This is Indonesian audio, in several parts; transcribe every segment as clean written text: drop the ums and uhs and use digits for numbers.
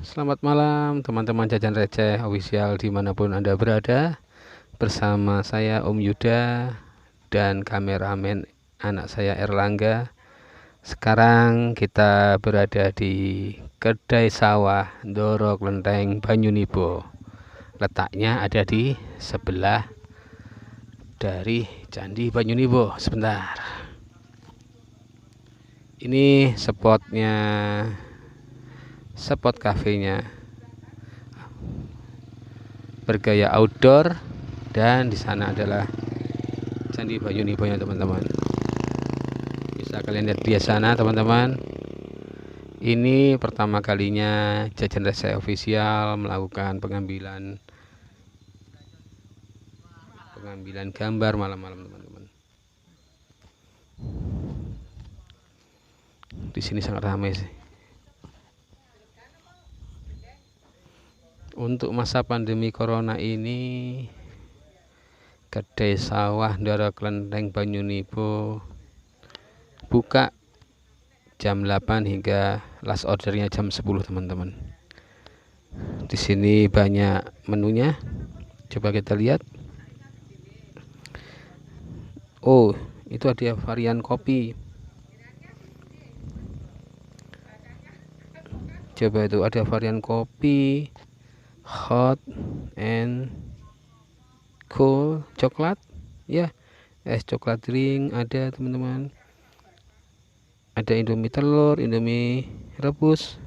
Selamat malam teman-teman Jajan Receh Official dimanapun Anda berada. Bersama saya Om Yuda dan kameramen anak saya Erlangga. Sekarang kita berada di Kedai Sawah Ndoro Klenteng Banyunibo. Letaknya ada di sebelah dari Candi Banyunibo. Sebentar. Ini spot kafenya bergaya outdoor, dan di sana adalah Candi Banyunibo ya teman-teman. Bisa kalian lihat di sana teman-teman. Ini pertama kalinya Jajan Receh Official melakukan pengambilan gambar malam-malam teman-teman. Di sini sangat ramai sih. Untuk masa pandemi corona ini, Kedai Sawah Ndoro Klenteng Banyunibo buka jam 8 hingga last ordernya jam 10 teman-teman. Di sini banyak menunya. Coba kita lihat. Oh, itu ada varian kopi. Coba itu ada varian kopi, hot and cold coklat ya, es coklat drink ada teman-teman. Ada Indomie telur, Indomie rebus,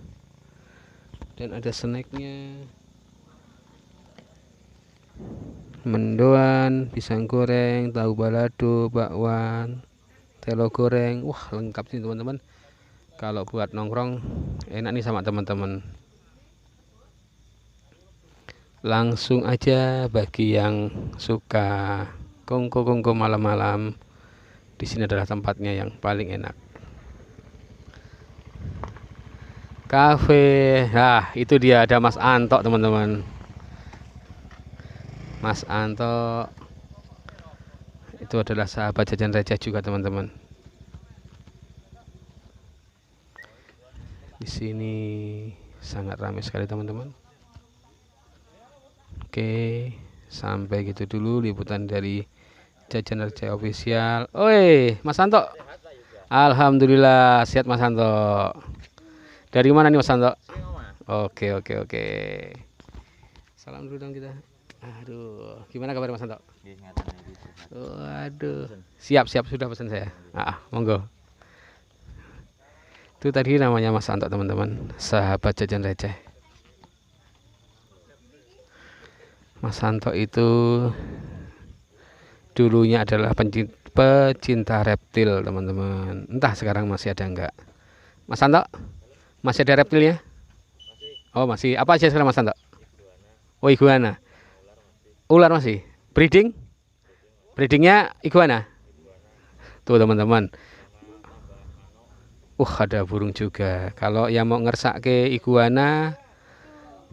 dan ada snacknya, mendoan, pisang goreng, tahu balado, bakwan, telo goreng. Wah, lengkap sih teman-teman. Kalau buat nongkrong enak nih sama teman-teman. Langsung aja bagi yang suka kongko malam-malam, di sini adalah tempatnya yang paling enak. Cafe. Nah, itu dia ada Mas Anto teman-teman. Mas Anto itu adalah sahabat Jajan Receh juga teman-teman. Di sini sangat ramai sekali teman-teman. Oke, sampai gitu dulu liputan dari Jajan Receh Official. Oi, Mas Anto. Alhamdulillah sehat Mas Anto. Dari mana nih Mas Anto? Oke. Salam dulu dong kita. Aduh, gimana kabar Mas Anto? Waduh, siap sudah pesan saya. Monggo. Itu tadi namanya Mas Anto teman-teman, sahabat Jajan Receh. Mas Anto itu dulunya adalah pecinta reptil teman-teman. Entah sekarang masih ada enggak. Mas Anto, masih ada reptilnya? Oh masih. Apa aja sekarang Mas Anto? Oh iguana. Ular masih. Breedingnya iguana. Tuh teman-teman. Ada burung juga. Kalau yang mau ngersak ke iguana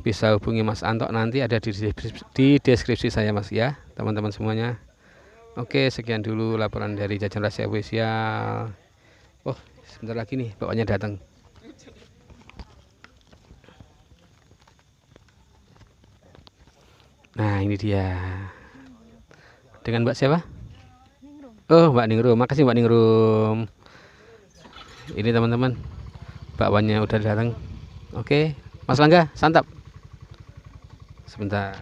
bisa hubungi Mas Anto, nanti ada di deskripsi saya Mas ya, teman-teman semuanya. Oke, sekian dulu laporan dari Jajan Receh Official. Oh, sebentar lagi nih bapaknya datang. Nah, ini dia. Dengan Mbak siapa? Oh, Mbak Ningrum. Makasih Mbak Ningrum. Ini teman-teman, bakwannya udah datang. Oke, Mas Langga, santap. Sebentar.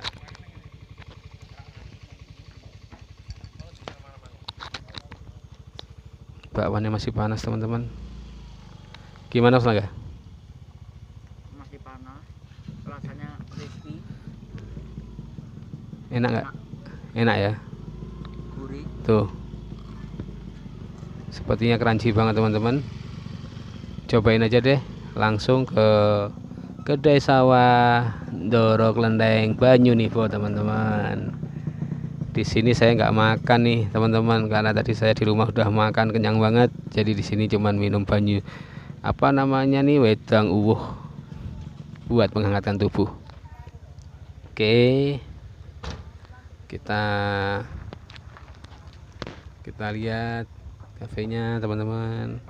Bakwannya masih panas teman-teman. Gimana Mas Langga? Masih panas, rasanya crispy. Enak nggak? Enak ya. Gurih. Tuh. Sepertinya crunchy banget teman-teman. Cobain aja deh, langsung ke Kedai Sawah Ndoro Klenteng Banyunibo teman-teman. Di sini saya nggak makan nih teman-teman, karena tadi saya di rumah udah makan kenyang banget. Jadi di sini cuman minum banyu wedang uwuh buat menghangatkan tubuh. Oke, kita lihat kafenya teman-teman.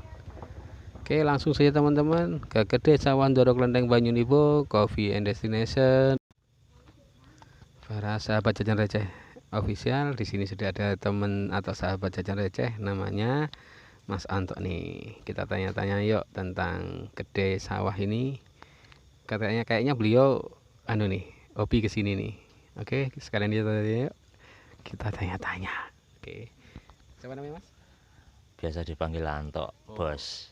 Oke, langsung saja teman-teman ke Kedai Sawah Ndoro Klenteng Banyunibo Coffee and Destination. Para sahabat jajan receh official, di sini sudah ada teman atau sahabat jajan receh namanya Mas Anto nih. Kita tanya-tanya yuk tentang Kedai Sawah ini. Kayaknya beliau nih, hobi kesini nih. Oke, sekalian kita tanya yuk. Kita tanya-tanya. Oke. Siapa namanya, Mas? Biasa dipanggil Anto, bos.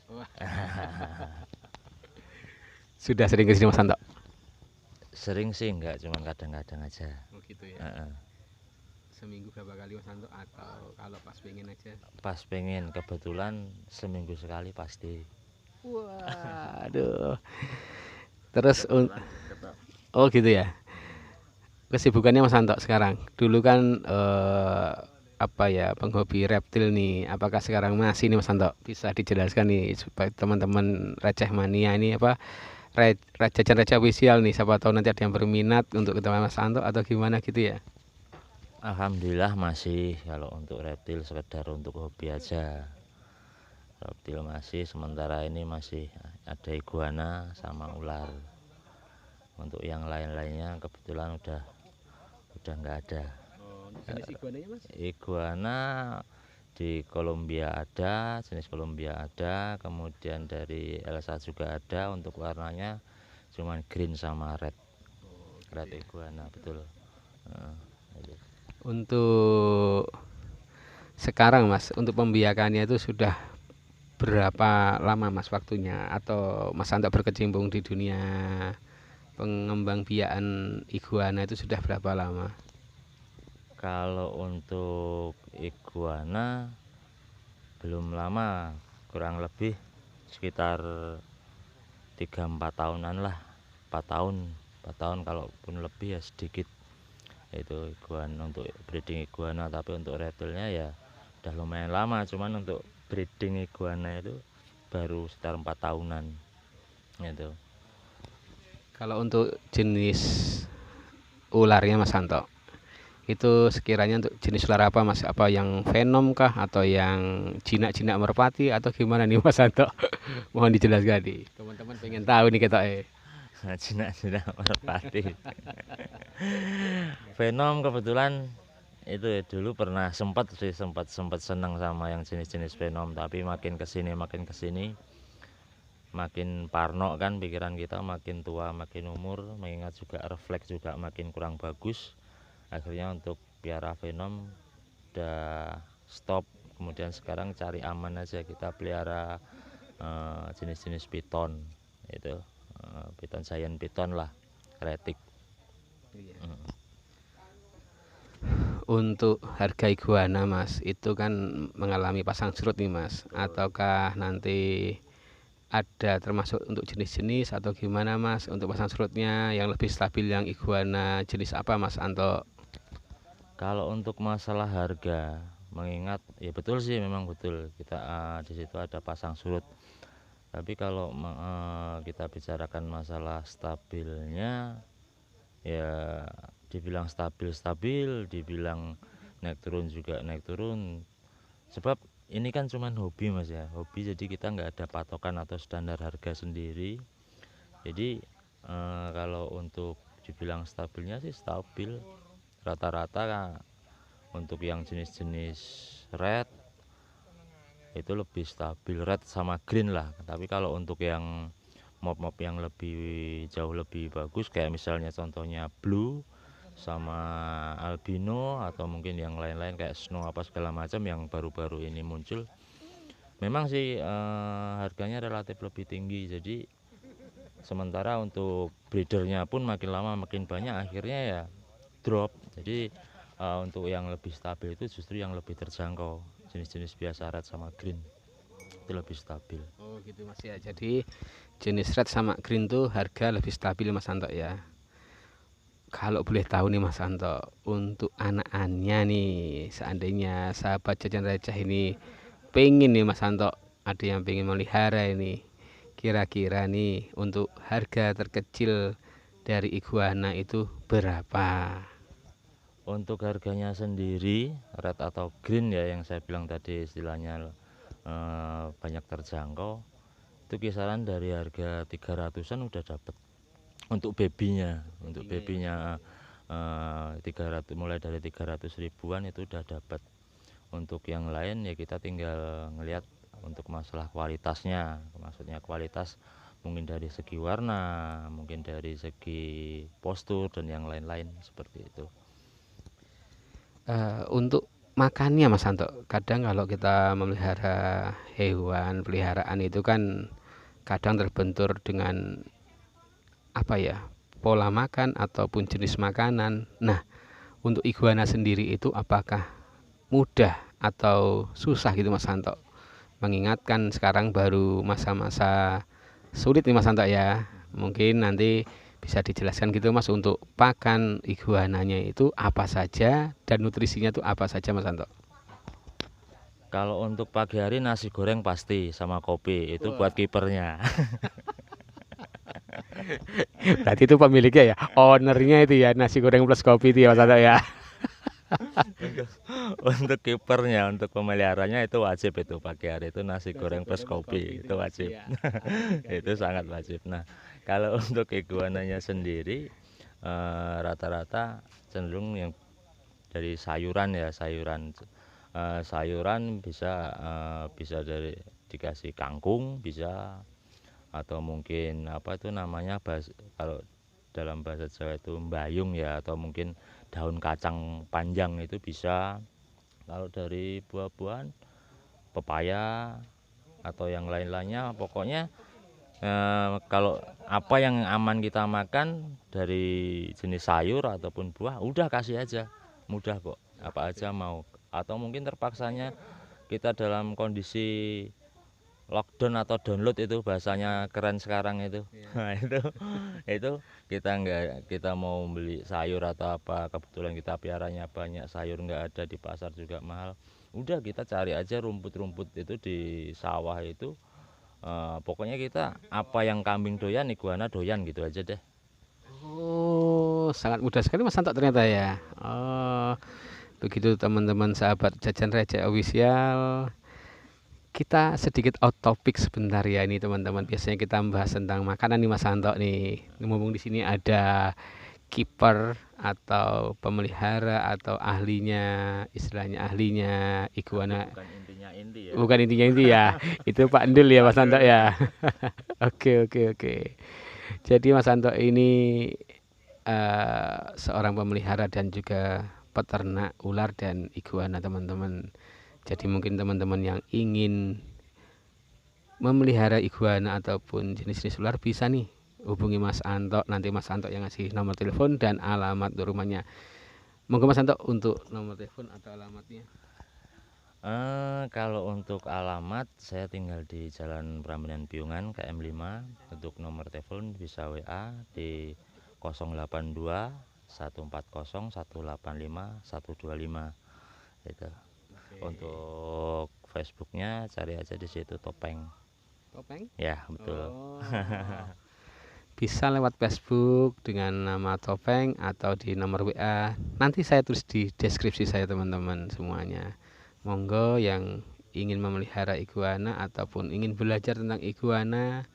Sudah sering kesini Mas Anto? Sering sih enggak, cuman kadang-kadang aja. Oh gitu ya. Seminggu berapa kali Mas Anto atau kalau pas pengen aja? Pas pengen, kebetulan seminggu sekali pasti. Waduh. Terus oh gitu ya. Kesibukannya Mas Anto sekarang. Dulu kan penghobi reptil nih. Apakah sekarang masih nih Mas Anto? Bisa dijelaskan nih supaya teman-teman receh mania ini jajan receh official nih. Siapa tahu nanti ada yang berminat untuk ketemu Mas Anto atau gimana gitu ya. Alhamdulillah masih, kalau untuk reptil sekedar untuk hobi aja. Reptil masih, sementara ini masih ada iguana sama ular. Untuk yang lain-lainnya kebetulan udah nggak ada. Jenis iguananya Mas? Iguana di Kolombia ada, jenis Kolombia ada, kemudian dari Elsa juga ada. Untuk warnanya cuman green sama red. Red iguana, betul. Untuk sekarang Mas, untuk pembiakannya itu sudah berapa lama Mas waktunya, atau Mas Anto berkecimpung di dunia pengembang biakan iguana itu sudah berapa lama? Kalau untuk iguana belum lama, kurang lebih sekitar 3-4 tahunan lah. 4 tahun kalaupun lebih ya sedikit. Itu iguana, untuk breeding iguana. Tapi untuk reptilnya ya udah lumayan lama, cuman untuk breeding iguana itu baru sekitar 4 tahunan gitu. Kalau untuk jenis ularnya Mas Anto, itu sekiranya untuk jenis ular apa Mas? Apa yang venom kah atau yang jinak-jinak merpati atau gimana nih Mas Anto? Mohon dijelaskan nih. Teman-teman pengen tahu nih kita jinak-jinak merpati. Venom kebetulan itu ya, dulu pernah sempat senang sama yang jenis-jenis venom, tapi makin kesini makin parno kan pikiran kita, makin tua makin umur, mengingat juga refleks juga makin kurang bagus. Akhirnya untuk piara venom udah stop. Kemudian sekarang cari aman aja, kita pelihara jenis-jenis piton itu, piton giant piton lah, retik. Untuk harga iguana Mas, itu kan mengalami pasang surut nih Mas, ataukah nanti ada termasuk untuk jenis-jenis atau gimana Mas untuk pasang surutnya yang lebih stabil, yang iguana jenis apa Mas Anto? Kalau untuk masalah harga, mengingat ya betul sih, memang betul kita di situ ada pasang surut. Tapi kalau kita bicarakan masalah stabilnya, ya dibilang stabil, dibilang naik turun juga naik turun. Sebab ini kan cuman hobi Mas ya, hobi, jadi kita nggak ada patokan atau standar harga sendiri. Jadi kalau untuk dibilang stabilnya sih stabil, rata-rata untuk yang jenis-jenis red itu lebih stabil, red sama green lah. Tapi kalau untuk yang mob yang jauh lebih bagus, kayak misalnya contohnya blue sama albino, atau mungkin yang lain-lain kayak snow apa segala macam yang baru-baru ini muncul, memang sih harganya relatif lebih tinggi. Jadi sementara untuk breedernya pun makin lama makin banyak, akhirnya ya drop. Jadi untuk yang lebih stabil itu justru yang lebih terjangkau, jenis-jenis biasa red sama green itu lebih stabil. Oh gitu Mas ya, jadi jenis red sama green tuh harga lebih stabil Mas Anto ya. Kalau boleh tahu nih Mas Anto, untuk anak-anaknya nih, seandainya sahabat jajan receh ini pengen nih Mas Anto, ada yang pengen melihara ini, kira-kira nih untuk harga terkecil dari iguana itu berapa? Untuk harganya sendiri, red atau green ya yang saya bilang tadi istilahnya banyak terjangkau, itu kisaran dari harga 300-an udah dapat untuk babynya, untuk babynya 300, mulai dari 300 ribuan itu udah dapat. Untuk yang lain ya kita tinggal ngelihat untuk masalah kualitasnya, maksudnya kualitas mungkin dari segi warna, mungkin dari segi postur dan yang lain-lain seperti itu. Untuk makannya Mas Santo, kadang kalau kita memelihara hewan peliharaan itu kan kadang terbentur dengan apa ya, pola makan ataupun jenis makanan. Nah, untuk iguana sendiri itu apakah mudah atau susah gitu Mas Santo? Mengingatkan sekarang baru masa-masa sulit nih Mas Santo ya. Mungkin nanti bisa dijelaskan gitu Mas, untuk pakan iguananya itu apa saja dan nutrisinya itu apa saja Mas Santo? Kalau untuk pagi hari nasi goreng pasti sama kopi itu buat kipernya. Berarti itu pemiliknya ya, ownernya itu ya, nasi goreng plus kopi itu ya Mas Santo ya. Untuk kipernya, untuk pemeliharanya itu wajib, itu pagi hari itu nasi goreng plus kopi itu wajib. Itu sangat wajib. Nah, kalau untuk iguananya sendiri rata-rata cenderung yang dari sayuran ya, sayuran bisa dari dikasih kangkung bisa, atau mungkin apa itu namanya kalau dalam bahasa Jawa itu mbayung ya, atau mungkin daun kacang panjang itu bisa. Kalau dari buah-buahan pepaya atau yang lain-lainnya, pokoknya kalau apa yang aman kita makan dari jenis sayur ataupun buah udah kasih aja, mudah kok, apa aja mau. Atau mungkin terpaksanya kita dalam kondisi lockdown atau download, itu bahasanya keren sekarang itu. Nah, itu kita mau beli sayur atau apa, kebetulan kita piaranya banyak, sayur nggak ada di pasar juga mahal, udah kita cari aja rumput-rumput itu di sawah itu. Pokoknya kita apa yang kambing doyan, iguana doyan, gitu aja deh. Oh, sangat mudah sekali Mas Santo ternyata ya. Oh, begitu teman-teman sahabat Jajan Receh Official. Kita sedikit out topic sebentar ya ini teman-teman. Biasanya kita membahas tentang makanan nih Mas Santo nih. Ngomong di sini ada kiper atau pemelihara atau ahlinya, istilahnya ahlinya iguana. Bukan intinya inti ya. Bukan intinya inti ya. Itu Pak Ndul ya Mas Santo ya. Oke. Jadi Mas Santo ini seorang pemelihara dan juga peternak ular dan iguana teman-teman. Jadi mungkin teman-teman yang ingin memelihara iguana ataupun jenis-jenis ular bisa nih hubungi Mas Anto. Nanti Mas Anto yang ngasih nomor telepon dan alamat rumahnya. Monggo Mas Anto untuk nomor telepon atau alamatnya. Kalau untuk alamat, saya tinggal di Jalan Prambanan Piungan KM 5. Untuk nomor telepon bisa WA di 082 140 185 125 itu. Untuk Facebooknya cari aja di situ Topeng. Topeng? Ya, betul. Oh. Bisa lewat Facebook dengan nama Topeng atau di nomor WA. Nanti saya tulis di deskripsi saya teman-teman semuanya. Monggo yang ingin memelihara iguana ataupun ingin belajar tentang iguana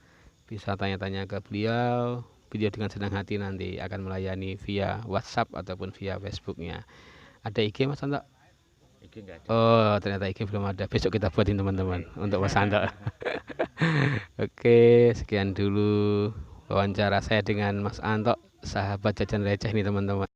bisa tanya-tanya ke beliau. Beliau dengan senang hati nanti akan melayani via WhatsApp ataupun via Facebooknya. Ada IG Mas Santo? IG enggak ada. Oh, ternyata IG belum ada. Besok kita buatin teman-teman untuk Mas Santo. Oke, sekian dulu wawancara saya dengan Mas Anto, sahabat Jajan Receh nih teman-teman.